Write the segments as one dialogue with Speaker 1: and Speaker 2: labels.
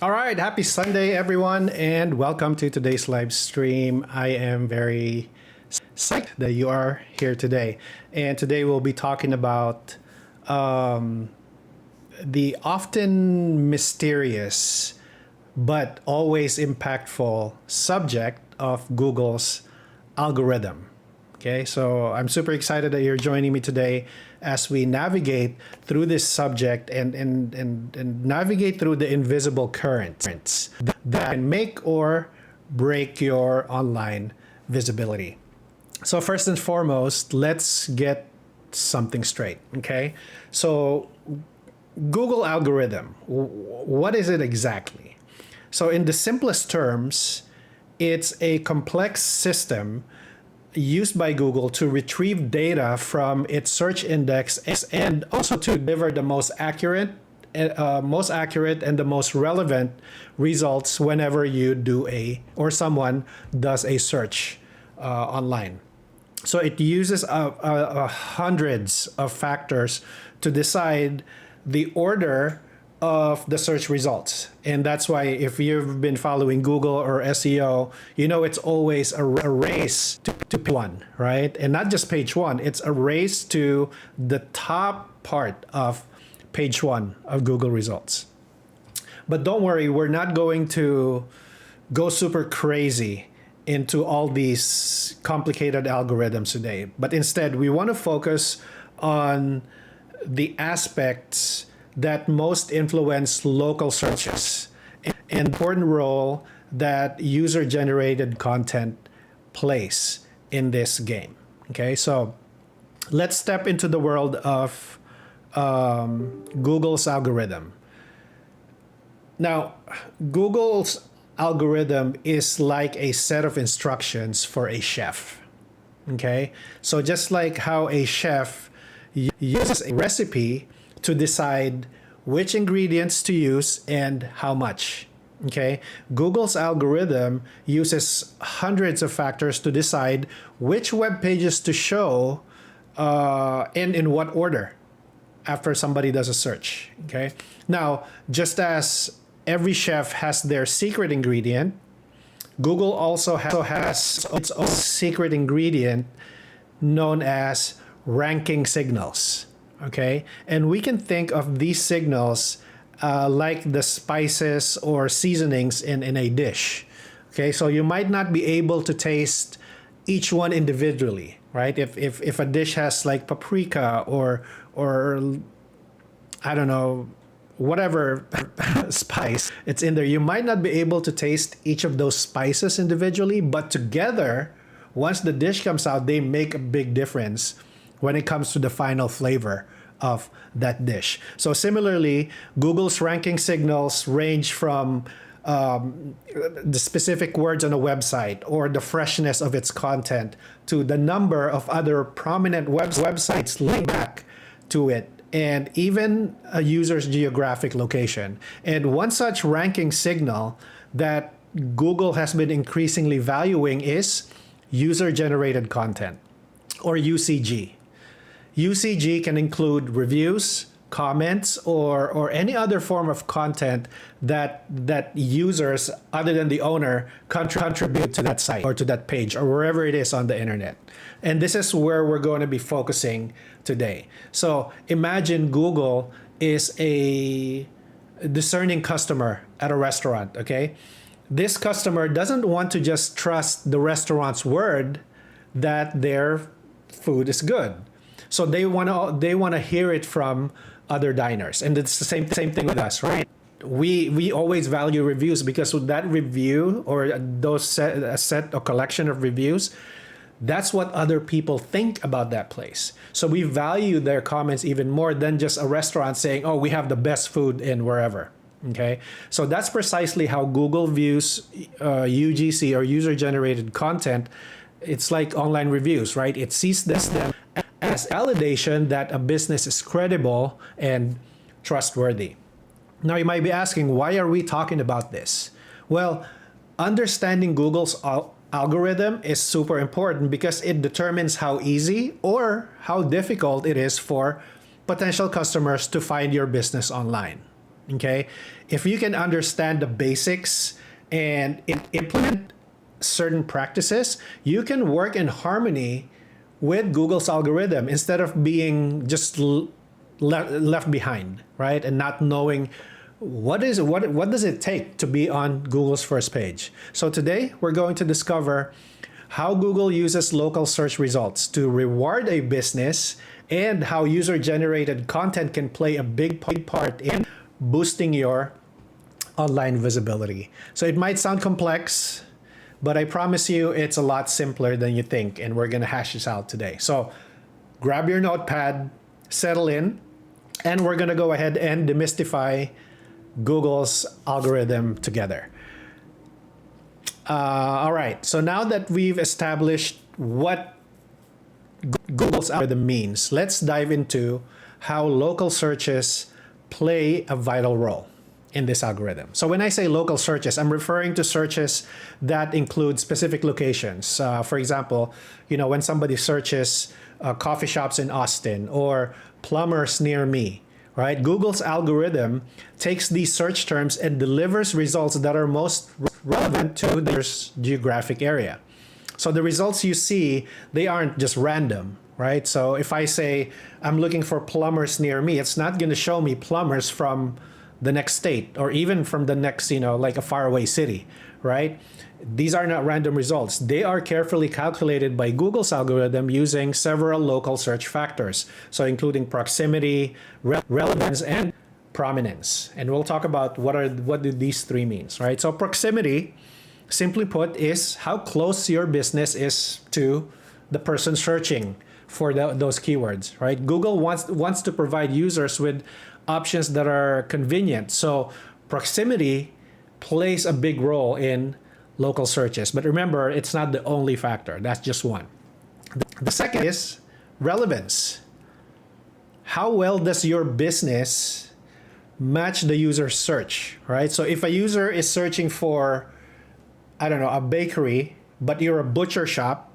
Speaker 1: All right, happy Sunday, everyone, and welcome to today's live stream. I am very psyched that you are here today. And today we'll be talking about the often mysterious but always impactful subject of Google's algorithm. Okay, so I'm super excited that you're joining me today as we navigate through this subject and navigate through the invisible currents that can make or break your online visibility. So first and foremost, let's get something straight, okay? So Google algorithm, what is it exactly? So in the simplest terms, it's a complex system used by Google to retrieve data from its search index and also to deliver the most accurate and the most relevant results whenever you do someone does a search online. So it uses hundreds of factors to decide the order of the search results. And that's why if you've been following Google or SEO, you know it's always a race to page one, right? And not just page one, it's a race to the top part of page one of Google results. But don't worry, we're not going to go super crazy into all these complicated algorithms today. But instead, we want to focus on the aspects that most influence local searches, an important role that user-generated content plays in this game. Okay, so let's step into the world of Google's algorithm. Now, Google's algorithm is like a set of instructions for a chef. Okay, so just like how a chef uses a recipe to decide which ingredients to use and how much. Okay, Google's algorithm uses hundreds of factors to decide which web pages to show and in what order after somebody does a search. Okay, now just as every chef has their secret ingredient, Google also has its own secret ingredient known as ranking signals. Okay, and we can think of these signals like the spices or seasonings in a dish. Okay, so you might not be able to taste each one individually, right? If a dish has like paprika or I don't know, whatever spice it's in there, you might not be able to taste each of those spices individually, but together, once the dish comes out, they make a big difference when it comes to the final flavor of that dish. So similarly, Google's ranking signals range from the specific words on a website or the freshness of its content to the number of other prominent websites linked back to it, and even a user's geographic location. And one such ranking signal that Google has been increasingly valuing is user-generated content, or UCG. UCG can include reviews, comments, or any other form of content that users other than the owner contribute to that site or to that page or wherever it is on the internet. And this is where we're going to be focusing today. So imagine Google is a discerning customer at a restaurant, okay? This customer doesn't want to just trust the restaurant's word that their food is good. So they want to hear it from other diners, and it's the same thing with us, right? We always value reviews because with that review or a set or collection of reviews, that's what other people think about that place. So we value their comments even more than just a restaurant saying, "Oh, we have the best food in wherever." Okay, so that's precisely how Google views UGC or user-generated content. It's like online reviews, right? It sees them as validation that a business is credible and trustworthy. Now you might be asking, why are we talking about this? Well, understanding Google's algorithm is super important because it determines how easy or how difficult it is for potential customers to find your business online. Okay, if you can understand the basics and implement certain practices, you can work in harmony with Google's algorithm instead of being just left behind, right? And not knowing what does it take to be on Google's first page. So today we're going to discover how Google uses local search results to reward a business and how user-generated content can play a big part in boosting your online visibility. So it might sound complex, but I promise you it's a lot simpler than you think, and we're gonna hash this out today. So grab your notepad, settle in, and we're gonna go ahead and demystify Google's algorithm together. All right, so now that we've established what Google's algorithm means, let's dive into how local searches play a vital role in this algorithm. So when I say local searches, I'm referring to searches that include specific locations. For example, when somebody searches coffee shops in Austin or plumbers near me, right? Google's algorithm takes these search terms and delivers results that are most relevant to their geographic area. So the results you see, they aren't just random, right? So if I say I'm looking for plumbers near me, it's not going to show me plumbers from the next state or even from the next, like a faraway city, right? These are not random results. They are carefully calculated by Google's algorithm using several local search factors. So including proximity, relevance, and prominence. And we'll talk about what do these three means, right? So proximity, simply put, is how close your business is to the person searching for those keywords, right? Google wants to provide users with options that are convenient. So proximity plays a big role in local searches. But remember, it's not the only factor. That's just one. The second is relevance. How well does your business match the user's search, right? So if a user is searching for, I don't know, a bakery, but you're a butcher shop,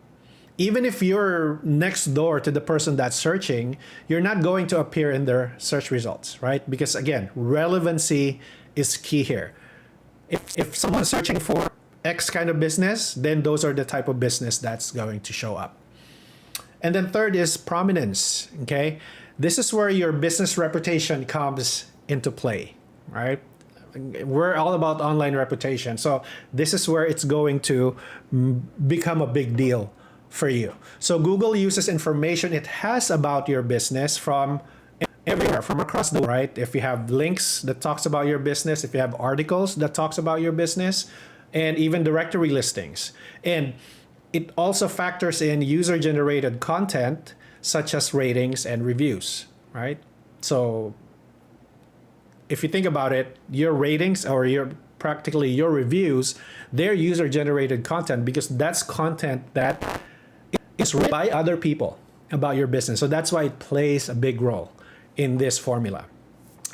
Speaker 1: even if you're next door to the person that's searching, you're not going to appear in their search results, right? Because again, relevancy is key here. If someone's searching for X kind of business, then those are the type of business that's going to show up. And then third is prominence, okay? This is where your business reputation comes into play, right? We're all about online reputation. So this is where it's going to become a big deal for you. So Google uses information it has about your business from everywhere, from across the world, right? If you have links that talks about your business, if you have articles that talks about your business, and even directory listings. And it also factors in user-generated content such as ratings and reviews, right? So if you think about it, your ratings or practically your reviews, they're user-generated content because that's content that is read by other people about your business. So that's why it plays a big role in this formula.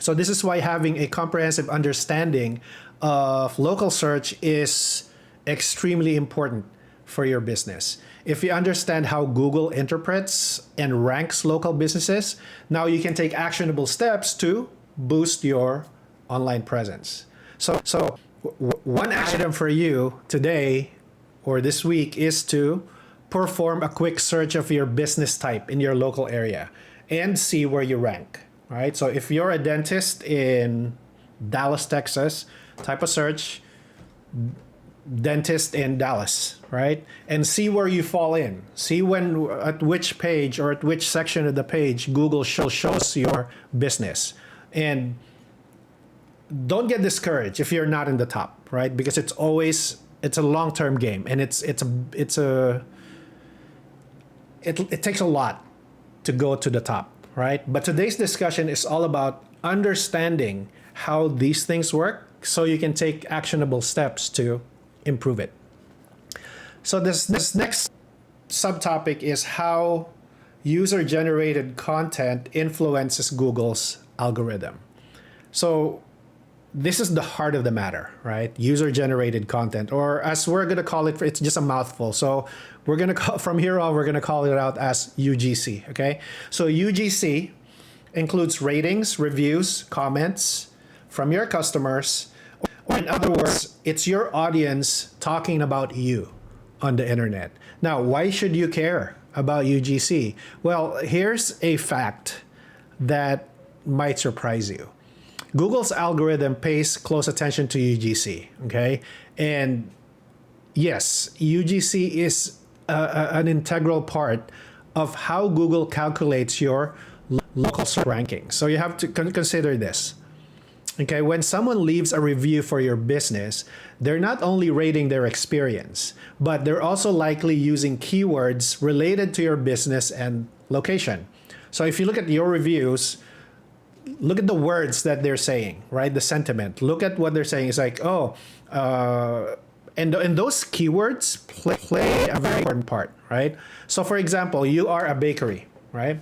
Speaker 1: So this is why having a comprehensive understanding of local search is extremely important for your business. If you understand how Google interprets and ranks local businesses, now you can take actionable steps to boost your online presence. So one item for you today or this week is to perform a quick search of your business type in your local area and see where you rank, right? So if you're a dentist in Dallas, Texas, type of search dentist in Dallas, right? And see where you fall in. See at which page or at which section of the page Google shows your business. And don't get discouraged if you're not in the top, right? Because it's a long-term game, and it takes a lot to go to the top, right? But today's discussion is all about understanding how these things work so you can take actionable steps to improve it. So this next subtopic is how user-generated content influences Google's algorithm. So this is the heart of the matter, right? User-generated content, or as we're going to call it, it's just a mouthful. So we're going to call, from here on, we're going to call it out as UGC, okay? So UGC includes ratings, reviews, comments from your customers, or in other words, it's your audience talking about you on the internet. Now, why should you care about UGC? Well, here's a fact that might surprise you. Google's algorithm pays close attention to UGC, okay? And yes, UGC is an integral part of how Google calculates your local search ranking. So you have to consider this. Okay, when someone leaves a review for your business, they're not only rating their experience, but they're also likely using keywords related to your business and location. So if you look at your reviews, look at the words that they're saying, right? The sentiment. Look at what they're saying. It's like, and those keywords play a very important part, right? So for example, you are a bakery, right?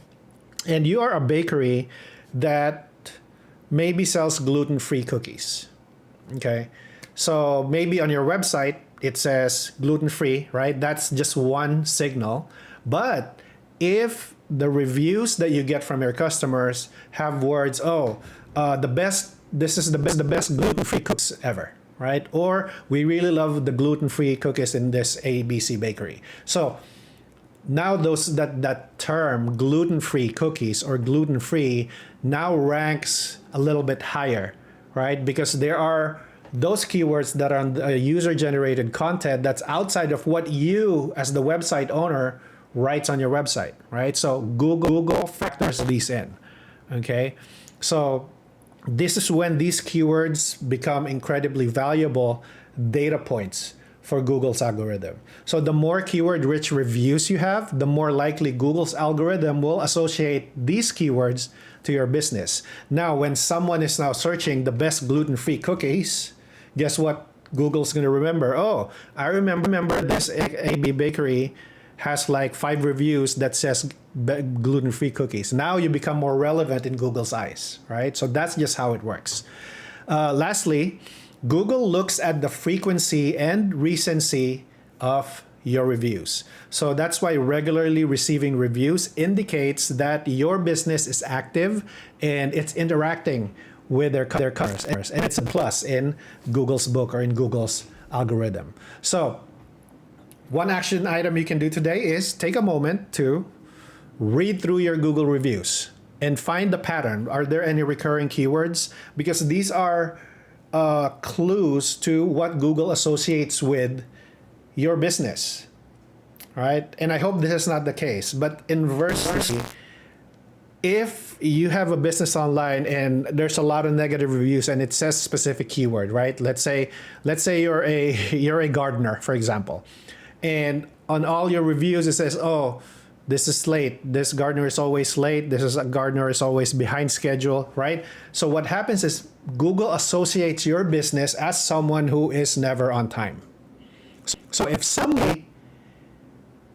Speaker 1: And you are a bakery that maybe sells gluten-free cookies, okay? So maybe on your website, it says gluten-free, right? That's just one signal. But if the reviews that you get from your customers have words, this is the best gluten-free cookies ever, right? Or we really love the gluten-free cookies in this ABC bakery. So now that term gluten-free cookies or gluten-free now ranks a little bit higher, right? Because there are those keywords that are on the user-generated content that's outside of what you as the website owner writes on your website, right? So Google factors these in, okay? So this is when these keywords become incredibly valuable data points for Google's algorithm. So the more keyword-rich reviews you have, the more likely Google's algorithm will associate these keywords to your business. Now, when someone is now searching the best gluten-free cookies, guess what Google's going to remember? Oh, I remember this AB bakery has like 5 reviews that says gluten-free cookies. Now you become more relevant in Google's eyes, right? So that's just how it works. Lastly, Google looks at the frequency and recency of your reviews. So that's why regularly receiving reviews indicates that your business is active and it's interacting with their customers. And it's a plus in Google's book or in Google's algorithm. So one action item you can do today is take a moment to read through your Google reviews and find the pattern. Are there any recurring keywords? Because these are clues to what Google associates with your business, right? And I hope this is not the case, but inversely, if you have a business online and there's a lot of negative reviews and it says specific keyword, right? Let's say you're a gardener, for example, and on all your reviews it says, oh, this is late. This gardener is always late. This is a gardener is always behind schedule, right? So what happens is Google associates your business as someone who is never on time. So if somebody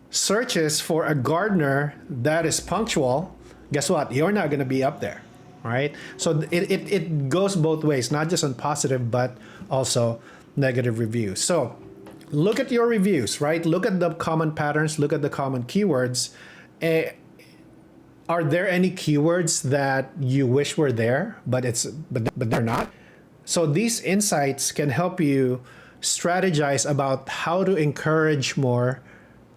Speaker 1: searches for a gardener that is punctual, guess what? You're not going to be up there, right? So it goes both ways, not just on positive, but also negative reviews. So look at your reviews, right? Look at the common patterns, look at the common keywords. Are there any keywords that you wish were there, but they're not? So these insights can help you strategize about how to encourage more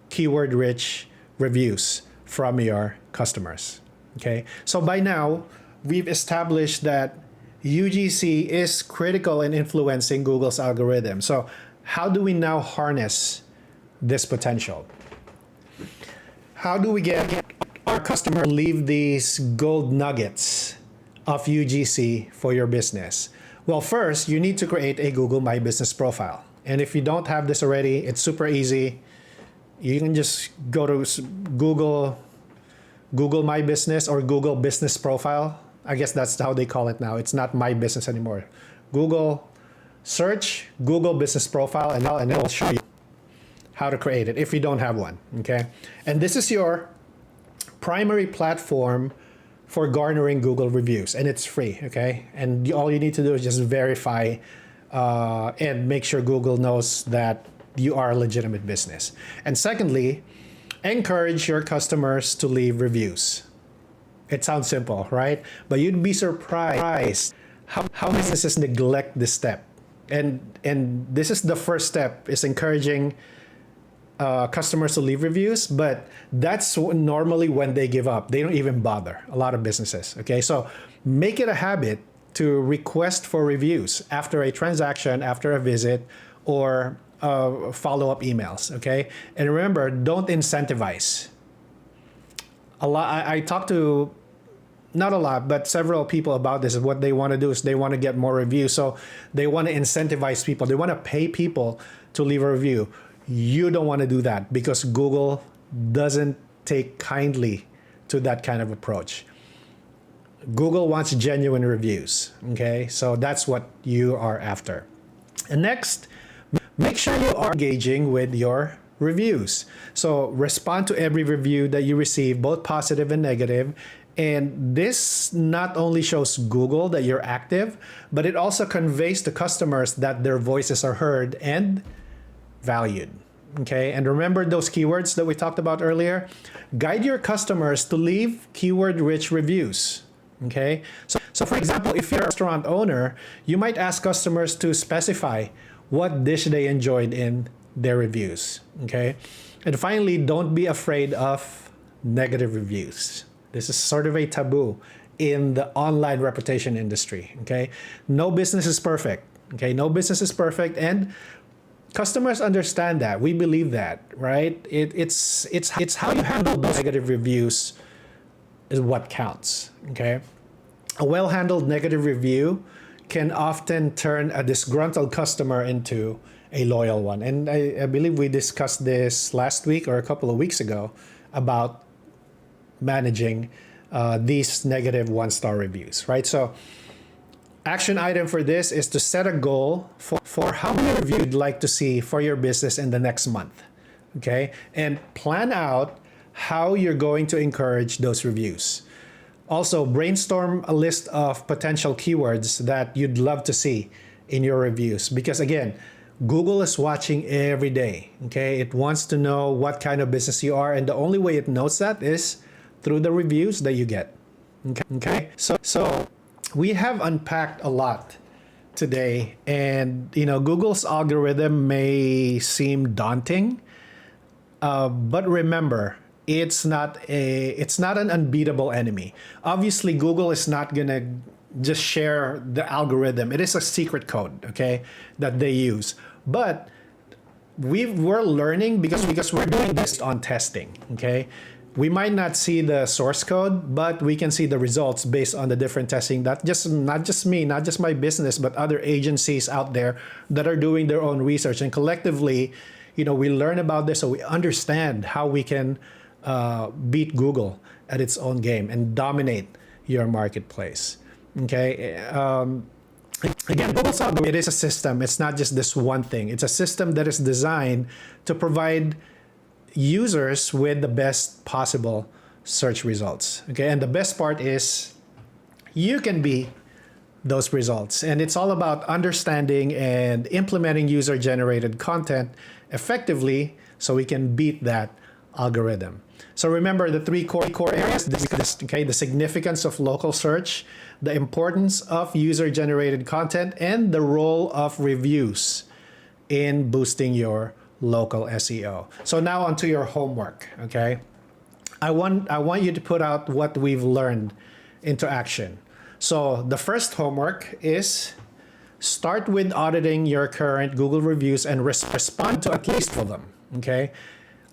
Speaker 1: keyword-rich reviews from your customers. Okay, so by now we've established that UGC is critical in influencing Google's algorithm. So how do we now harness this potential? How do we get our customer to leave these gold nuggets of UGC for your business? Well, first, you need to create a Google My Business profile. And if you don't have this already, it's super easy. You can just go to Google My Business or Google Business Profile. I guess that's how they call it now. It's not My Business anymore. Google, search Google Business Profile, and it will show you how to create it if you don't have one, okay? And this is your primary platform for garnering Google reviews, and it's free, okay? And all you need to do is just verify and make sure Google knows that you are a legitimate business. And secondly, encourage your customers to leave reviews. It sounds simple, right? But you'd be surprised how businesses neglect this step. And this is the first step, is encouraging customers to leave reviews, but that's normally when they give up. They don't even bother, a lot of businesses. Okay, so make it a habit to request for reviews after a transaction, after a visit, or follow-up emails. Okay, and remember, don't incentivize. A lot. I talked to, not a lot, but several people about this. What they want to do is they want to get more reviews, so they want to incentivize people. They want to pay people to leave a review. You don't want to do that, because Google doesn't take kindly to that kind of approach. Google wants genuine reviews. Okay, so that's what you are after. And next, make sure you are engaging with your reviews. So respond to every review that you receive, both positive and negative. And this not only shows Google that you're active, but it also conveys to customers that their voices are heard and valued. Okay, and remember those keywords that we talked about earlier? Guide your customers to leave keyword-rich reviews. Okay, so for example, if you're a restaurant owner, you might ask customers to specify what dish they enjoyed in their reviews. Okay, and finally, don't be afraid of negative reviews. This is sort of a taboo in the online reputation industry. Okay, no business is perfect. Okay, no business is perfect, and customers understand that. We believe that, right? It's how you handle those negative reviews is what counts. Okay, a well-handled negative review can often turn a disgruntled customer into a loyal one. And I believe we discussed this last week or a couple of weeks ago about managing these negative one-star reviews, right? So action item for this is to set a goal for how many reviews you'd like to see for your business in the next month. Okay, and plan out how you're going to encourage those reviews. Also, brainstorm a list of potential keywords that you'd love to see in your reviews, because again, Google is watching every day. Okay, it wants to know what kind of business you are, and the only way it knows that is through the reviews that you get. Okay, so we have unpacked a lot today, and Google's algorithm may seem daunting, but remember, it's not an unbeatable enemy. Obviously, Google is not gonna just share the algorithm. It is a secret code, okay, that they use. But we're learning because we're doing this on testing. Okay, we might not see the source code, but we can see the results based on the different testing that not just me, not just my business, but other agencies out there that are doing their own research. And collectively, we learn about this, so we understand how we can beat Google at its own game and dominate your marketplace. Okay. Again, Google's algorithm, it is a system. It's not just this one thing. It's a system that is designed to provide users with the best possible search results. Okay, and the best part is you can be those results. And it's all about understanding and implementing user-generated content effectively so we can beat that algorithm. So remember the three core areas, okay, the significance of local search, the importance of user-generated content, and the role of reviews in boosting your local SEO. So now onto your homework, okay? I want you to put out what we've learned into action. So the first homework is start with auditing your current Google reviews and respond to at least 5 of them, okay?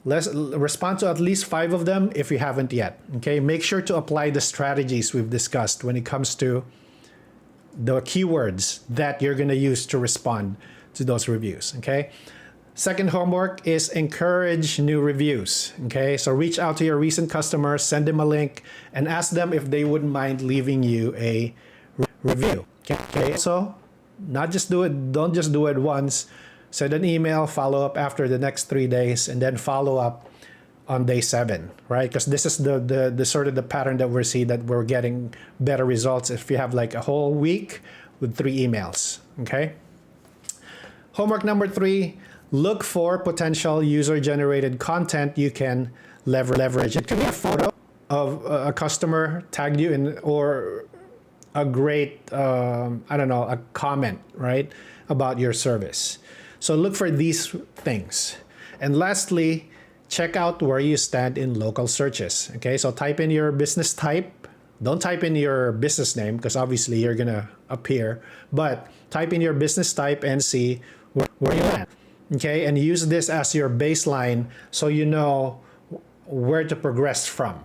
Speaker 1: Let's respond to at least 5 of them if you haven't yet, okay? Make sure to apply the strategies we've discussed when it comes to the keywords that you're gonna use to respond to those reviews, okay? Second homework is encourage new reviews, okay? So reach out to your recent customers, send them a link, and ask them if they wouldn't mind leaving you a review, okay? So don't just do it once. Send an email, follow up after the next 3 days, and then follow up on day 7, right? Because this is the sort of the pattern that we're seeing, that we're getting better results if you have like a whole week with 3 emails, okay? Homework number 3, look for potential user-generated content you can leverage. It could be a photo of a customer tagged you in, or a great, I don't know, a comment, right, about your service. So look for these things. And lastly, check out where you stand in local searches. Okay, so type in your business type. Don't type in your business name because obviously you're gonna appear, but type in your business type and see where you land. Okay, and use this as your baseline so you know where to progress from.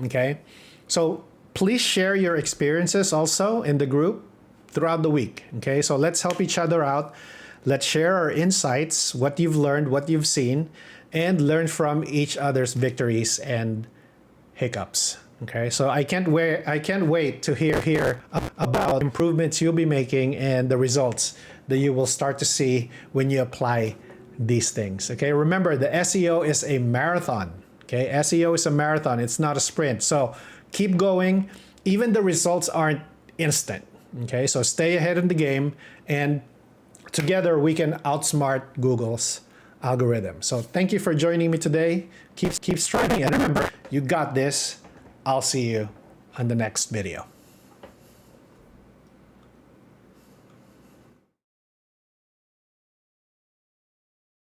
Speaker 1: Okay, so please share your experiences also in the group throughout the week. Okay, so let's help each other out. Let's share our insights, what you've learned, what you've seen, and learn from each other's victories and hiccups. Okay, so I can't wait to hear about improvements you'll be making and the results that you will start to see when you apply these things. Okay, remember the SEO is a marathon. Okay, SEO is a marathon, it's not a sprint. So keep going. Even the results aren't instant. Okay, so stay ahead in the game, and together we can outsmart Google's algorithm. So thank you for joining me today. Keep striving, and remember, you got this. I'll see you on the next video.